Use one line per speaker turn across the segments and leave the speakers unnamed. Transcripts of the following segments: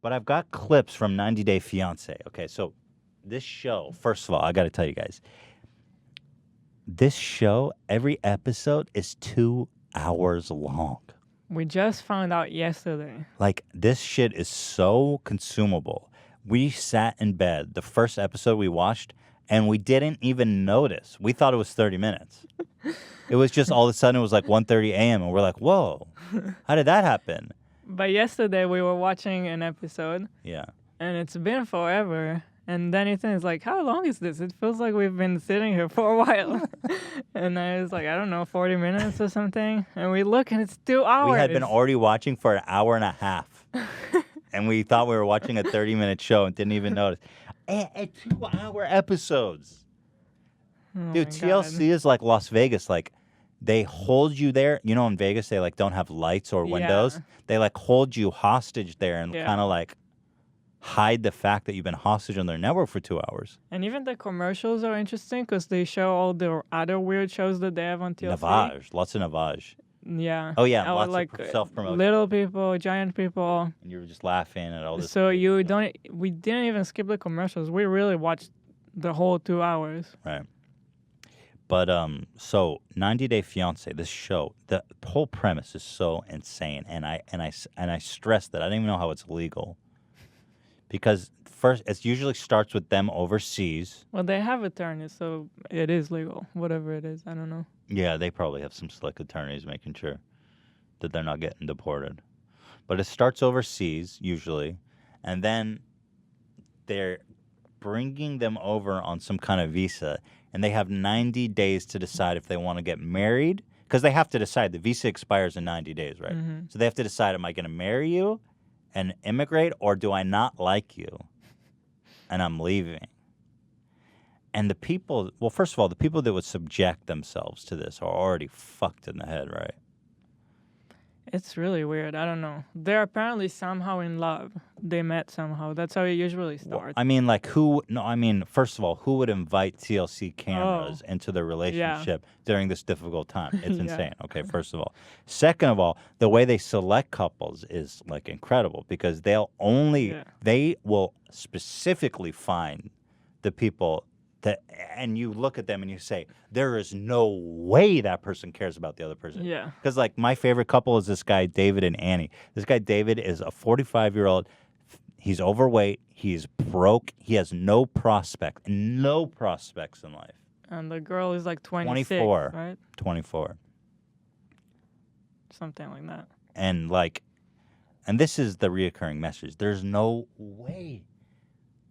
But I've got clips from 90 Day Fiance. Okay, so this show, first of all, I got to tell you guys, this show, every episode is 2 hours long.
We just found out yesterday.
Like, this shit is so consumable. We sat in bed, the first episode we watched, and we didn't even notice. We thought it was 30 minutes. It was just all of a sudden, it was like 1:30 a.m., and we're like, whoa, how did that happen?
But yesterday we were watching an episode.
Yeah.
And it's been forever. And then Ethan is like, how long is this? It feels like we've been sitting here for a while. And I was like, I don't know, 40 minutes or something. And we look and it's 2 hours.
We had been already watching for an hour and a half. And we thought we were watching a 30-minute show and didn't even notice. And 2-hour episodes.
Oh
Dude, TLC is like Las Vegas. Like, they hold you there. You know, in Vegas, they like don't have lights or windows.
Yeah.
They like hold you hostage there and
Yeah.
kind of like hide the fact that you've been hostage on their network for 2 hours.
And even the commercials are interesting because they show all the other weird shows that they have on TLC.
Navage. Lots of Navage.
Yeah.
Oh, yeah.
Or
Lots
like
of self-promotion.
little people, giant people.
And you were just laughing at all this.
So we didn't even skip the commercials. We really watched the whole 2 hours.
Right. But so 90 Day Fiance, this show, the whole premise is so insane, and I stress that I don't even know how it's legal, because first it usually starts with them overseas.
Well, they have attorneys, so it is legal. Whatever it is, I don't know.
Yeah, they probably have some slick attorneys making sure that they're not getting deported. But it starts overseas usually, and then they're bringing them over on some kind of visa. And they have 90 days to decide if they want to get married. Because they have to decide. The visa expires in 90 days, right?
Mm-hmm.
So they have to decide, am I going to marry you and immigrate, or do I not like you and I'm leaving? And the people, well, first of all, the people that would subject themselves to this are already fucked in the head, right?
It's really weird. I don't know. They're apparently somehow in love. They met somehow. That's how it usually starts.
I mean, like, first of all, who would invite TLC cameras into their relationship during this difficult time? It's insane. Okay, first of all. Second of all, the way they select couples is, like, incredible, because they will specifically find the people that, and you look at them and you say, there is no way that person cares about the other person.
Yeah.
Because, like, my favorite couple is this guy, David and Annie. This guy, David, is a 45-year-old. He's overweight. He's broke. He has no prospects in life.
And the girl is like 26,
24.
right?
24.
Something like that.
And, like, and this is the reoccurring message. There's no way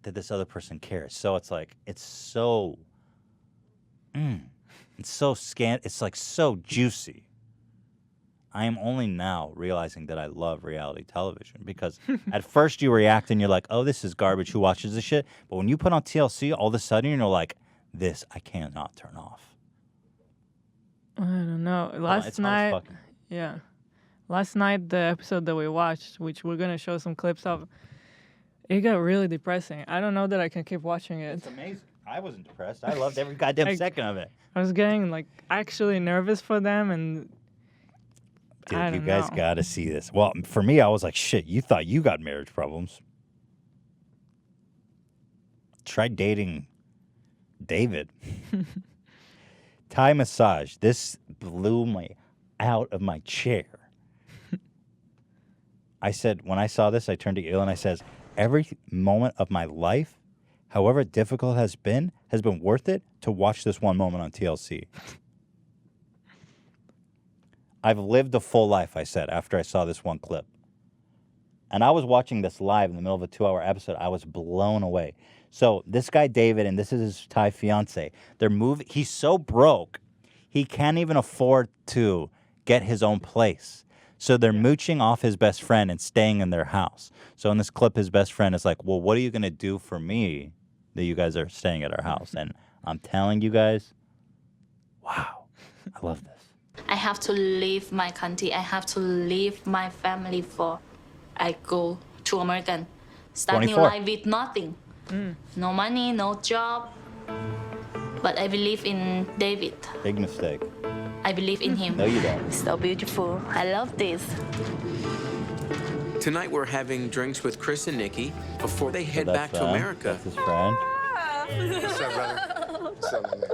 that this other person cares. So it's like, it's so scant. It's like so juicy. I am only now realizing that I love reality television, because at first you react and you're like, oh, this is garbage. Who watches this shit? But when you put on TLC, all of a sudden you're like, this I cannot turn off.
I don't know. Last night, the episode that we watched, which we're going to show some clips of, it got really depressing. I don't know that I can keep watching it.
It's amazing. I wasn't depressed. I loved every goddamn second of it.
I was getting, like, actually nervous for them, and
dude, you guys got to see this. Well, for me, I was like, shit, you thought you got marriage problems. Try dating David. Thai massage. This blew me out of my chair. I said, when I saw this, I turned to Eel and I says, every moment of my life, however difficult it has been worth it to watch this one moment on TLC. I've lived a full life, I said, after I saw this one clip. And I was watching this live in the middle of a 2-hour episode. I was blown away. So this guy, David, and this is his Thai fiance, he's so broke, he can't even afford to get his own place. So they're mooching off his best friend and staying in their house. So in this clip, his best friend is like, well, what are you going to do for me that you guys are staying at our house? And I'm telling you guys, wow, I love this.
I have to leave my country. I have to leave my family for I go to American. Start
24.
new life with nothing. No money, no job. But I believe in David.
Big mistake.
I believe in him.
No, you don't.
So beautiful. I love this.
Tonight we're having drinks with Chris and Nikki before they head back to America.
That's his friend.
What's up, brother? What's up, my man?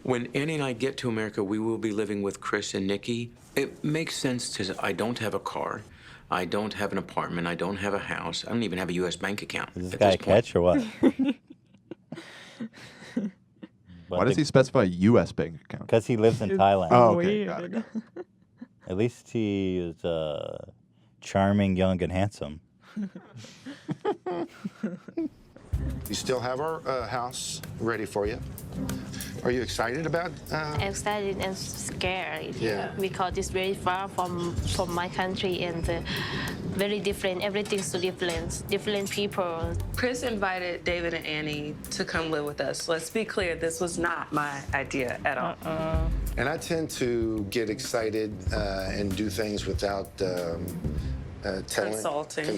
When Annie and I get to America, we will be living with Chris and Nikki. It makes sense because I don't have a car. I don't have an apartment. I don't have a house. I don't even have a U.S. bank account.
Is this guy a catch or what?
Why does he specify U.S. bank account?
Because he lives in Thailand.
Oh, okay. Got it.
At least he is charming, young, and handsome.
You still have our house ready for you. Are you excited about?
Excited and scared.
Yeah.
Because it's very far from my country and very different. Everything's so different. Different people.
Chris invited David and Annie to come live with us. Let's be clear, this was not my idea at all.
And I tend to get excited and do things without consulting.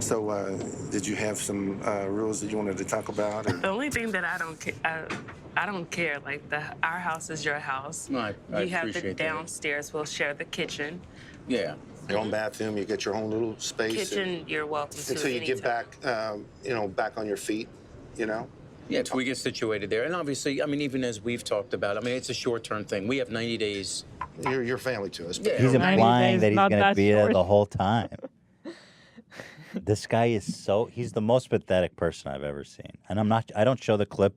So, did you have some rules that you wanted to talk about? Or?
The only thing that I don't care. Like our house is your house.
No, I
you have
appreciate
the
that.
downstairs. We'll share the kitchen.
Yeah.
Your own bathroom, you get your own little space.
Kitchen, you're welcome to.
Until you get back, back on your feet,
Yeah, until we get situated there. And obviously, I mean, even as we've talked about, I mean, it's a short-term thing. We have 90 days.
You're family to us.
Yeah.
He's
90
implying
days,
that he's
not
going to
that
be there
short.
the whole time. This guy is he's the most pathetic person I've ever seen. And I don't show the clip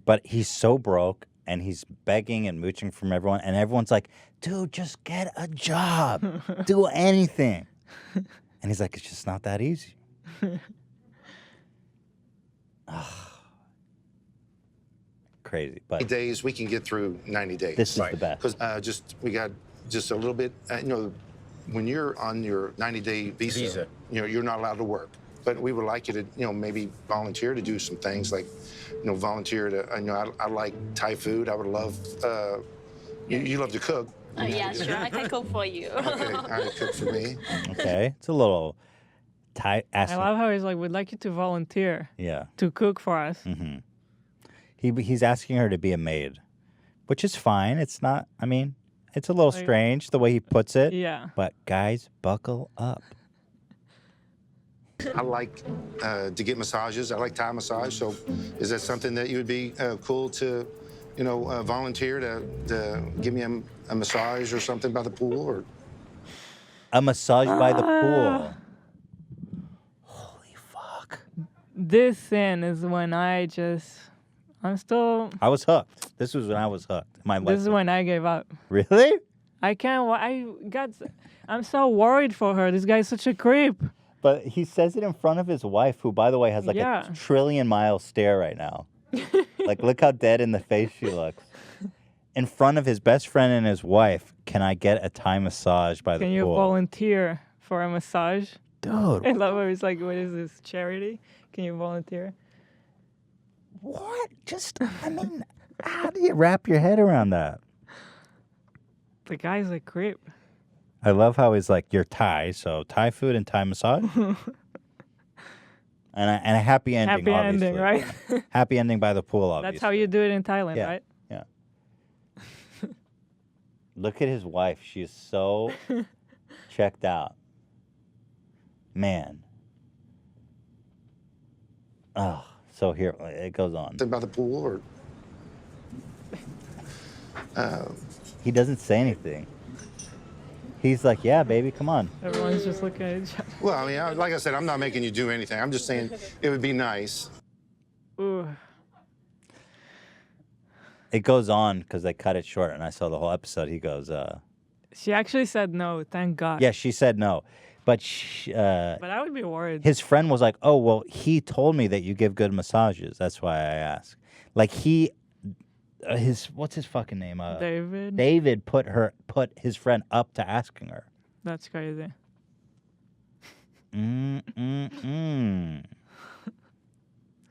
but he's so broke and he's begging and mooching from everyone. And everyone's like, dude, just get a job. Do anything. And he's like, it's just not that easy. Crazy. But
90 days, we can get through 90 days.
this is the best.
Because we got just a little bit, when you're on your 90-day visa, you're not allowed to work. But we would like you to, maybe volunteer to do some things like, volunteer to, I like Thai food. I would love, you love to cook.
Yeah, sure. I can cook for you.
Okay, I cook for me.
Okay. It's a little Thai.
I love how he's like, we'd like you to volunteer
Yeah.
to cook for us.
Mm-hmm. He's asking her to be a maid, which is fine. It's not, I mean, it's a little strange the way he puts it.
Yeah.
But guys, buckle up.
I like to get massages. I like Thai massage. So is that something that you would be cool to, volunteer to give me a massage or something by the pool? Or
A massage by the pool. Holy fuck.
This scene is when I
was hooked. This was when I was hooked.
This is when I gave up.
Really?
I can't. I'm so worried for her. This guy's such a creep.
But he says it in front of his wife, who, by the way, has like a trillion-mile stare right now. Like, look how dead in the face she looks. In front of his best friend and his wife, can I get a Thai massage by the pool?
Can you volunteer for a massage?
Dude.
I love how he's like, what is this, charity? Can you volunteer?
What? How do you wrap your head around that?
The guy's a creep.
I love how he's like, you're Thai, so Thai food and Thai massage. and a happy ending,
Happy
obviously.
ending, right?
Happy ending by the pool, obviously.
That's how you do it in Thailand,
Yeah.
right?
Yeah. Look at his wife. She is so checked out. Man. Oh, so here it goes on.
by the pool or?
He doesn't say anything. He's like, yeah, baby, come on.
Everyone's just looking at each other.
Well, I mean, like I said, I'm not making you do anything. I'm just saying it would be nice.
Ooh.
It goes on because they cut it short, and I saw the whole episode. He goes,
She actually said no, thank God.
yeah, she said no. But
But I would be worried.
his friend was like, oh, well, he told me that you give good massages. That's why I asked. Like what's his fucking name?
David.
David put his friend up to asking her.
That's crazy.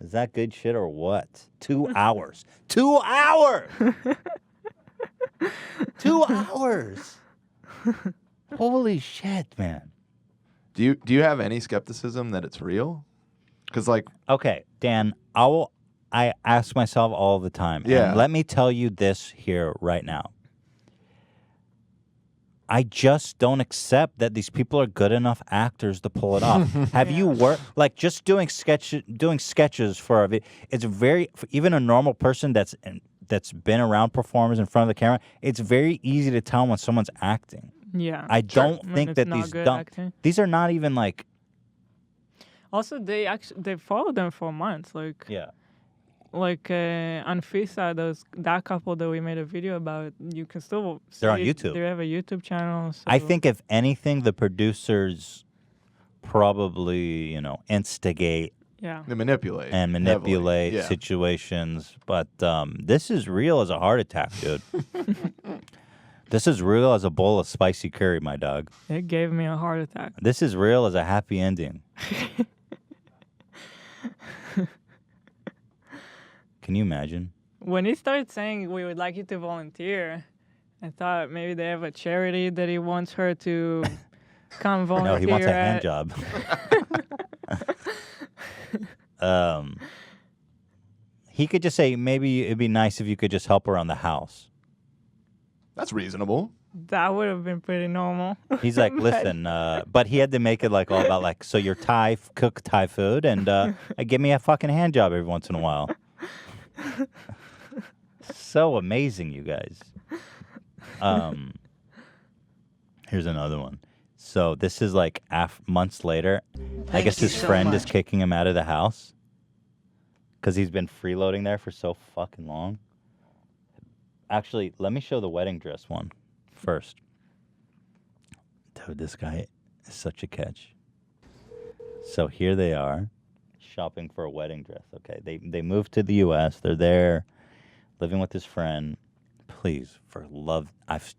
Is that good shit or what? 2 hours. 2 hours! 2 hours! Holy shit, man.
Do you have any skepticism that it's real? Because
okay, Dan, I ask myself all the time.
Yeah.
And let me tell you this here right now. I just don't accept that these people are good enough actors to pull it off. Have you worked like just doing sketches for a video? It's very for even a normal person that's been around performers in front of the camera. It's very easy to tell when someone's acting.
Yeah.
I don't
When
think
it's
that
not good acting.
these are not even like
Also, they followed them for months. Like on Fisa, that couple that we made a video about, you can still see
They're on YouTube.
They have a YouTube channel. So.
I think if anything, the producers probably instigate.
Yeah.
They manipulate.
And manipulate
heavily. Yeah.
situations. But this is real as a heart attack, dude. This is real as a bowl of spicy curry, my dog.
It gave me a heart attack.
This is real as a happy ending. Can you imagine?
When he started saying we would like you to volunteer, I thought maybe they have a charity that he wants her to come volunteer.
No, he wants a hand job. He could just say maybe it'd be nice if you could just help around the house.
That's reasonable.
That would have been pretty normal.
He's like, listen, but he had to make it like all about like, so you're cook Thai food and give me a fucking hand job every once in a while. So amazing, you guys. Here's another one. So this is like months later. I guess his friend is kicking him out of the house because he's been freeloading there for so fucking long. Actually, let me show the wedding dress one first. Dude, this guy is such a catch. So here they are, shopping for a wedding dress. Okay, they moved to the U.S. They're there, living with his friend. Please, for love, I've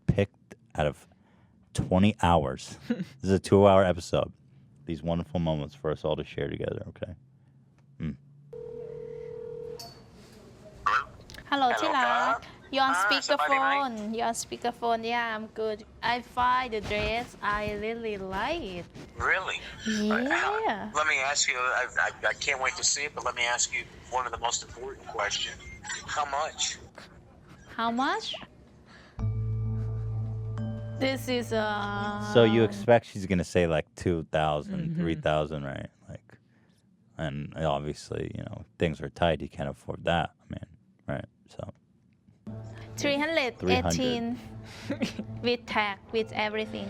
picked out of 20 hours. This is a 2-hour episode. These wonderful moments for us all to share together. Okay.
Hello, Tila. You're on speakerphone. You're on speakerphone. Yeah, I'm good. I find the dress. I really like it.
Really?
Yeah.
Let me ask you, I can't wait to see it, but let me ask you one of the most important questions. How much?
How much? This is
So you expect she's gonna say like 2,000, 3,000, right? Like, and obviously, things are tight. You can't afford that. I mean, right? So
318 with tag, with everything.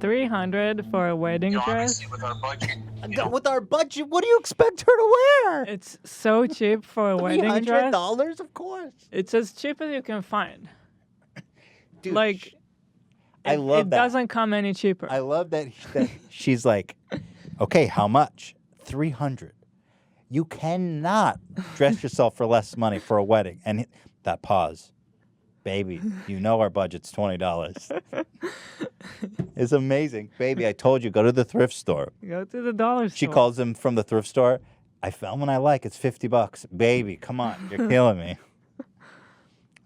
300 for a wedding dress.
With our budget.
With our budget, what do you expect her to wear?
It's so cheap for a wedding dress.
$300, of course.
It's as cheap as you can find.
Dude,
like,
I love
it
that.
doesn't come any cheaper.
I love that she's like, okay, how much? 300. You cannot dress yourself for less money for a wedding. And that pause. Baby, our budget's $20. It's amazing. Baby, I told you, go to the thrift store.
Go to the dollar store.
She calls him from the thrift store. I found one I like. It's $50. Baby, come on. You're killing me.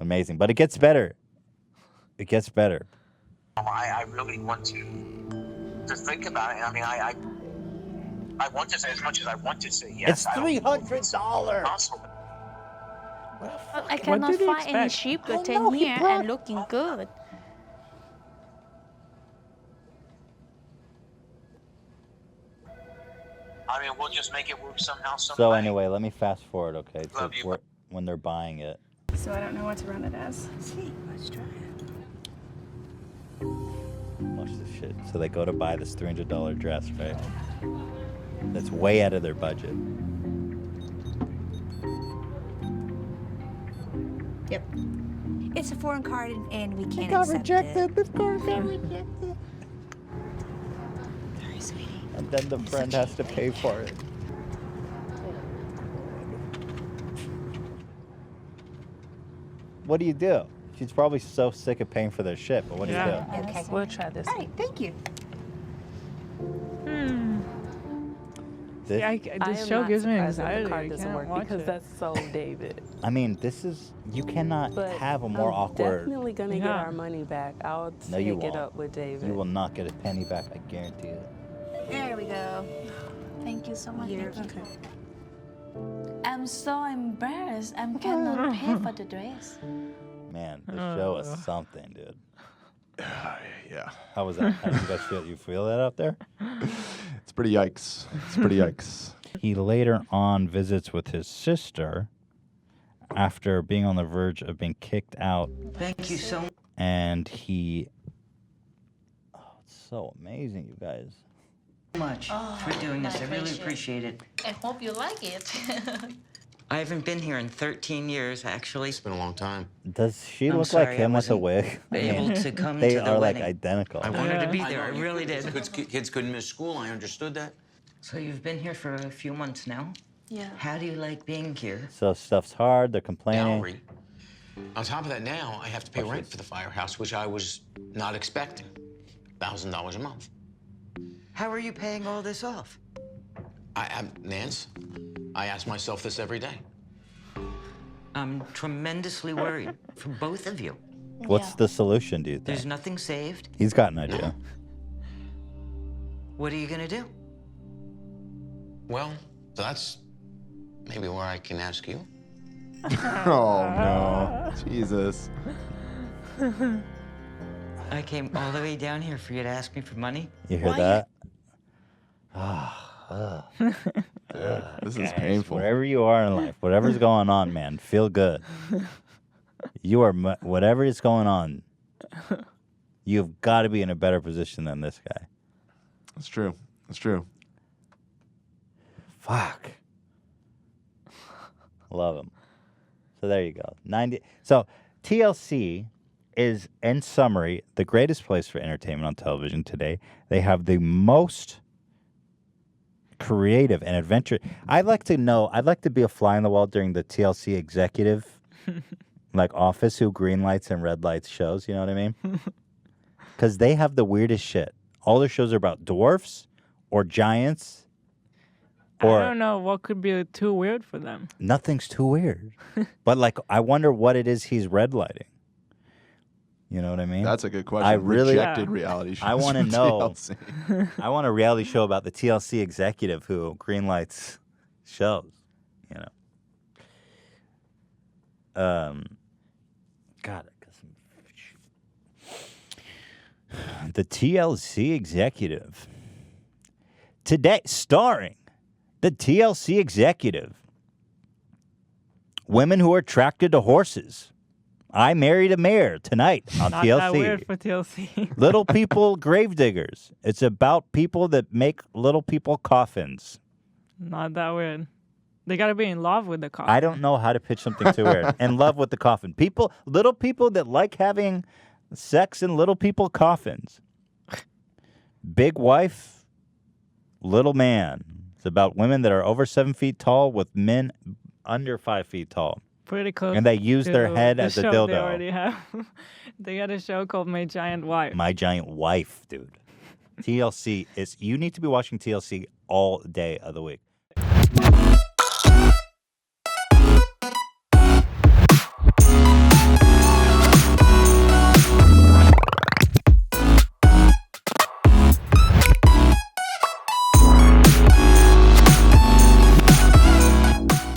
Amazing. But it gets better. It gets better.
I really want to think about it. I mean, I want to say as much as I want to say yes.
It's $300.
I cannot find any cheaper than here and looking good.
I mean, we'll just make it work somehow, some
So
way.
anyway, let me fast forward, okay, to
Love you.
when they're buying it.
So I don't know what to run it as. Let's try it.
Watch this shit. So they go to buy this $300 dress, right? That's way out of their budget.
Yep. It's a foreign card and we can't
got
accept
rejected.
it.
This card got rejected.
Sorry, sweetie.
And then the friend has to pay for it. What do you do? She's probably so sick of paying for their shit, but what do you do?
Okay.
We'll try this.
All right, thank you.
This,
This show gives me anxiety.
The card
I
doesn't
can't
work
watch
because
it.
that's so David.
I mean, this is, you cannot
But
have a more
I'm
awkward.
definitely gonna get
Yeah.
our money back. I'll
No, you
take it
won't.
up with David.
You will not get a penny back, I guarantee it.
There we go.
Thank you so much.
You're
Thank you.
okay.
I'm so embarrassed. I cannot pay for the dress.
Man, the show is something, dude.
Yeah.
How was that? How did you guys feel? You feel that out there?
It's pretty yikes. It's pretty yikes.
He later on visits with his sister after being on the verge of being kicked out.
Thank you so much.
And he... Oh, it's so amazing, you guys.
Much for doing this. I really appreciate it.
I hope you like it.
I haven't been here in 13 years, actually.
It's been a long time.
Does she
I'm
look
sorry,
like
I
him with a
wasn't
wig?
able to come
They
to the
are like
wedding.
identical.
I wanted to be there. I really did.
Kids couldn't miss school. I understood that.
So you've been here for a few months now?
Yeah.
How do you like being here?
So stuff's hard. They're complaining.
Dowry. On top of that, now I have to pay rent for the firehouse, which I was not expecting. $1,000 a month.
How are you paying all this off?
Nance, I ask myself this every day.
I'm tremendously worried for both of you.
What's the solution, do you think?
There's nothing saved.
He's got an idea.
What are you gonna do?
Well, that's maybe where I can ask you.
Oh, no. Jesus.
I came all the way down here for you to ask me for money.
You hear that?
This is painful.
Wherever you are in life, whatever's going on, man, feel good. You are, whatever is going on, you've got to be in a better position than this guy.
That's true. That's true.
Fuck. Love him. So there you go. 90. So TLC is, in summary, the greatest place for entertainment on television today. They have the most creative and adventure. I'd like to be a fly on the wall during the TLC executive like office who green lights and red lights shows, you know what I mean? Because they have the weirdest shit. All their shows are about dwarfs or giants. Or
I don't know what could be too weird for them.
Nothing's too weird. But like, I wonder what it is he's red lighting. You know what I mean?
That's a good question.
I really
Rejected reality shows.
I want to
from
know.
TLC.
I want a reality show about the TLC executive who greenlights shows. You know. God, the TLC executive today, starring the TLC executive. Women who are attracted to horses. I Married a Mayor tonight on
Not
TLC.
that weird for TLC.
Little People Gravediggers. It's about people that make little people coffins.
Not that weird. They gotta be in love with the coffin.
I don't know how to pitch something too weird. In love with the coffin. Little people that like having sex in little people coffins. Big Wife, Little Man. It's about women that are over 7 feet tall with men under 5 feet tall.
Pretty close.
And they use their
to
head
the
as a
show
dildo.
They already have. They got a show called My Giant Wife.
My Giant Wife, dude. TLC is, you need to be watching TLC all day of the week.